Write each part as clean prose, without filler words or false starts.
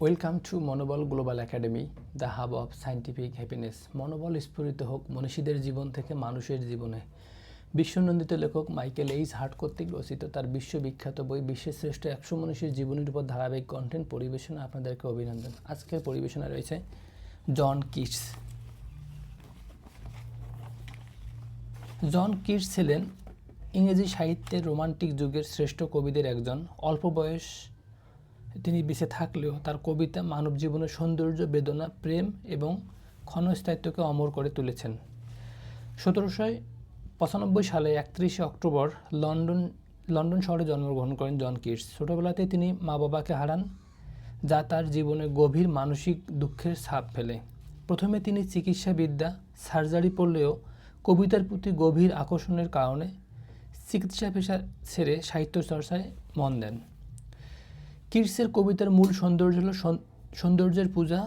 Welcome to মনোবল global academy, the hub of scientific happiness. মনোবল স্ফুরিত হোক মনীষীদের জীবন থেকে মানুষের জীবনে। বিশ্বনন্দিত লেখক মাইকেল এইচ হার্ট কর্তৃক রচিত তার বিশ্ববিখ্যাত বই বিশ্বের শ্রেষ্ঠ 100 মনীষীর জীবনীর উপর ধারাবাহিক কন্টেন্ট পরিবেশনা আপনাদেরকে অভিনন্দন। আজকের পরিবেশনা রয়েছে জন কিটস। জন কিটস ছিলেন ইংরেজি সাহিত্যের রোমান্টিক যুগের শ্রেষ্ঠ কবিদের একজন। অল্প বয়স তিনি বেঁচে থাকলেও তার কবিতা মানব জীবনের সৌন্দর্য, বেদনা, প্রেম এবং ক্ষণস্থায়িত্বকে অমর করে তুলেছেন। 1795 সালে 31 অক্টোবর লন্ডন শহরে জন্মগ্রহণ করেন জন কিটস। ছোটবেলাতেই তিনি মা বাবাকে হারান, যা তার জীবনে গভীর মানসিক দুঃখের ছাপ ফেলে। প্রথমে তিনি চিকিৎসাবিদ্যা, সার্জারি পড়লেও কবিতার প্রতি গভীর আকর্ষণের কারণে চিকিৎসা পেশা ছেড়ে সাহিত্য চর্চায় মন দেন। কিটসের কবিতার মূল সৌন্দর্য হল সৌন্দর্যের পূজা,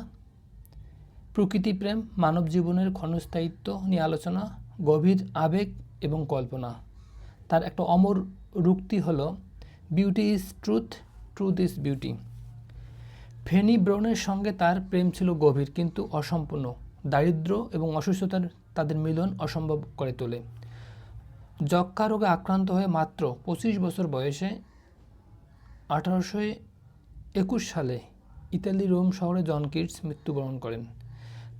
প্রকৃতিপ্রেম, মানব জীবনের ক্ষণস্থায়িত্ব নিয়ে আলোচনা, গভীর আবেগ এবং কল্পনা। তার একটা অমর রুক্তি হল beauty is truth, truth is beauty. Fanny ব্রাউনের সঙ্গে তার প্রেম ছিল গভীর কিন্তু অসম্পূর্ণ। দারিদ্র্য এবং অসুস্থতার তাদের মিলন অসম্ভব করে তোলে। যক্ষ্মা রোগে আক্রান্ত হয়ে মাত্র 25 বছর বয়সে 1821 সালে ইতালি রোম শহরে জন কিটস মৃত্যুবরণ করেন।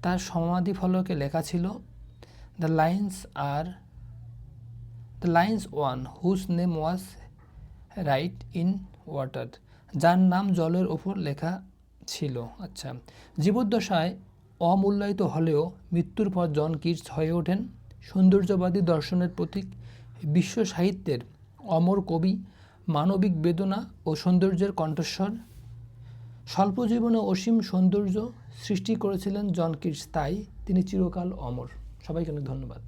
তার সমাধি ফলকে লেখা ছিল, the lines one whose name was writ in water, যার নাম জলের ওপর লেখা ছিল। আচ্ছা, জীবদ্দশায় অমূল্যায়িত হলেও মৃত্যুর পর জন কিটস হয়ে ওঠেন সৌন্দর্যবাদী দর্শনের প্রতীক, বিশ্ব সাহিত্যের অমর কবি, মানবিক বেদনা ও সৌন্দর্যের কণ্ঠস্বর। স্বল্প জীবনে অসীম সৌন্দর্য সৃষ্টি করেছিলেন জন কিটস, তাই তিনি চিরকাল অমর। সবাইকে অনেক ধন্যবাদ।